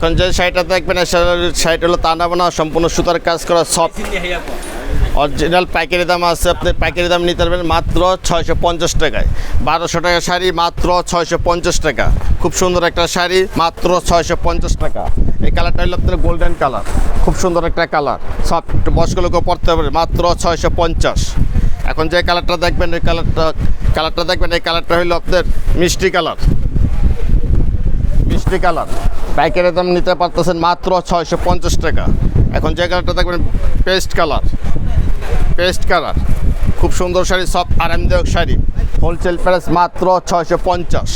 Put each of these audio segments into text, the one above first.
এখন যে শাড়িটা দেখবেন শাড়িটা হলো তানা বানা সম্পূর্ণ সুতার কাজ করা সফট অরিজিনাল পাইকারি দাম আছে। আপনি পাইকারি দাম নিতে পারবেন মাত্র 650 টাকায়। 1200 টাকা শাড়ি মাত্র 650 টাকা। খুব সুন্দর একটা শাড়ি মাত্র 650 টাকা। এই কালারটা হলো আপনার গোল্ডেন কালার, খুব সুন্দর একটা কালার, সফট বয়স্ক লোকও পরতে পারে মাত্র 650। এখন যে কালারটা দেখবেন এই কালারটা দেখবেন এই কালারটা হলো আপনার মিষ্টি কালার, মিষ্টি কালার। পাইকারি দাম নিতে পারতেছেন মাত্র 650 টাকা। এখন যে কালারটা দেখবেন পেস্ট কালার, পেস্ট কালার, খুব সুন্দর শাড়ি, সব আরামদায়ক শাড়ি, হোলসেল প্রাইস মাত্র 650।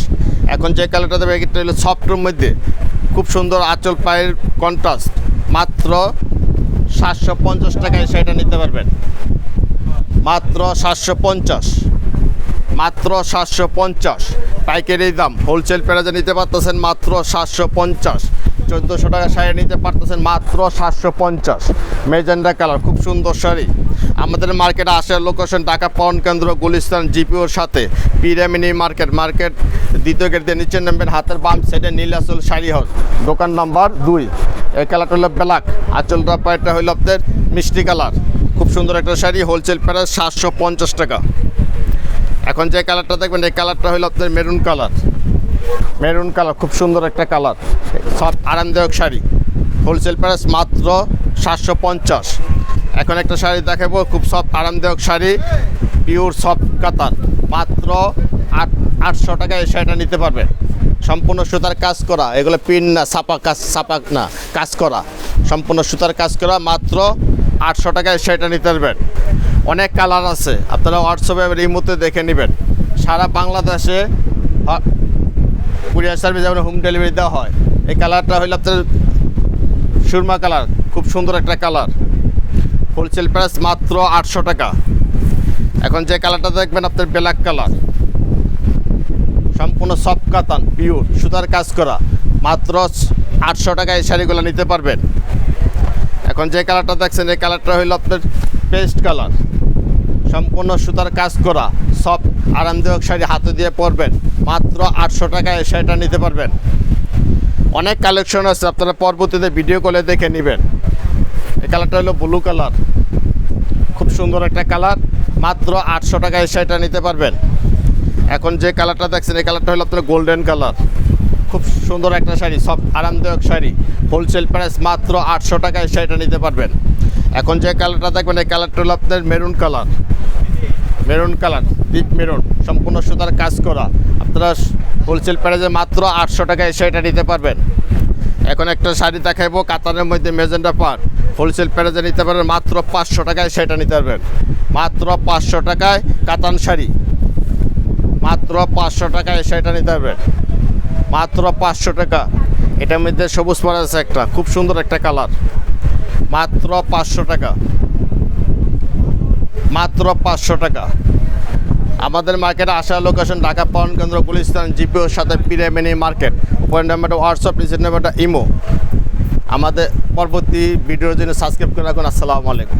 এখন যে কালারটা দেবে এটা হলো সফটের মধ্যে খুব সুন্দর আঁচল পায়ের কন্ট্রাস্ট, মাত্র 750 টাকায় শাড়িটা নিতে পারবেন মাত্র 750, মাত্র 750 পাইকারি দাম। হোলসেল প্রাইসে নিতে পারতেছেন মাত্র 750। 1400 টাকা শাড়ি নিতে পারতেছেন মাত্র 750। মেজেন্ডা কালার, খুব সুন্দর শাড়ি। আমাদের মার্কেটে আসার লোকেশন ঢাকা পাউন কেন্দ্র, গুলিস্তান জিপিওর সাথে পিরামিনি মার্কেট, মার্কেট দ্বিতীয় গেট দিয়ে নিচে নামবেন, হাতের বাম সাইডে নীলাচল শাড়ি হাউস, দোকান নাম্বার 2। এই কালারটা হলো ব্ল্যাক, আঁচলটা পায়েরটা হলো আপনার মিষ্টি কালার, খুব সুন্দর একটা শাড়ি, হোলসেল প্রাইস 750 টাকা। এখন যে কালারটা দেখবেন এই কালারটা হলো আপনার মেরুন কালার, মেরুন কালার, খুব সুন্দর একটা কালার, সব আরামদায়ক শাড়ি, হোলসেল প্রাইস মাত্র 750। এখন একটা শাড়ি দেখাবো, খুব সব আরামদায়ক শাড়ি, পিওর সফট কাতান, মাত্র 800 টাকায় এই শাড়িটা নিতে পারবে। সম্পূর্ণ সুতার কাজ করা, এগুলো পিন না, ছাপা না, কাজ করা, সম্পূর্ণ সুতার কাজ করা, মাত্র 800 টাকায় এই শাড়িটা নিতে পারবেন। অনেক কালার আছে, আপনারা হোয়াটসঅ্যাপে এই মুহূর্তে দেখে নেবেন। সারা বাংলাদেশে কুরিয়ার সার্ভিস যেমন হোম ডেলিভারি দেওয়া হয়। এই কালারটা হলো আপনার সুরমা কালার, খুব সুন্দর একটা কালার, হোলসেল প্রাইস মাত্র 800 টাকা। এখন যে কালারটা দেখবেন আপনার ব্ল্যাক কালার, সম্পূর্ণ সফট কাতান, পিওর সুতার কাজ করা, মাত্র 800 টাকায় এই শাড়িগুলো নিতে পারবেন। এখন যে কালারটা দেখছেন এই কালারটা হলো আপনার পেস্ট কালার, সম্পূর্ণ সুতার কাজ করা, সফট আরামদায়ক শাড়ি, হাতে দিয়ে পরবেন, মাত্র 800 টাকায় এই শাড়িটা নিতে পারবেন। অনেক কালেকশন আছে, আপনারা পরবর্তীতে ভিডিও কলে দেখে নেবেন। এই কালারটা হলো ব্লু কালার, খুব সুন্দর একটা কালার, মাত্র 800 টাকায় এই শাড়িটা নিতে পারবেন। এখন যে কালারটা দেখছেন এই কালারটা হলো আপনার গোল্ডেন কালার, খুব সুন্দর একটা শাড়ি, সব আরামদায়ক শাড়ি, হোলসেল প্রাইস মাত্র 800 টাকায় এই শাড়িটা নিতে পারবেন। এখন যে কালারটা দেখবেন এই কালারটা হলো আপনার maroon colour, maroon colour, deep maroon, সম্পূর্ণ সুতার কাজ করা, আপনারা হোলসেল প্রাইসে মাত্র 800 টাকায় এই শাড়িটা নিতে পারবেন। এখন একটা শাড়ি দেখাবো কাতানের মধ্যে মেজেন্ডা পাড়, হোলসেল প্রাইসে নিতে পারবেন মাত্র 500 টাকায় শাড়িটা নিতে পারবেন, মাত্র 500 টাকায় কাতান শাড়ি, মাত্র 500 টাকায় এই শাড়িটা নিতে পারবেন, মাত্র 500 টাকা। এটার মধ্যে সবুজ পাড়া আছে একটা, খুব সুন্দর একটা কালার, মাত্র 500 টাকা, মাত্র 500 টাকা। আমাদের মার্কেটে আসার লোকেশন ঢাকা পাউন কেন্দ্র, গুলিস্তান জিপিওর সাথে পিরামিনি মার্কেট। উপরের নাম্বারটা হোয়াটসঅ্যাপ, নিচের নাম্বারটা ইমো। আমাদের পরবর্তী ভিডিওর জন্য সাবস্ক্রাইব করে রাখুন। আসসালামু আলাইকুম।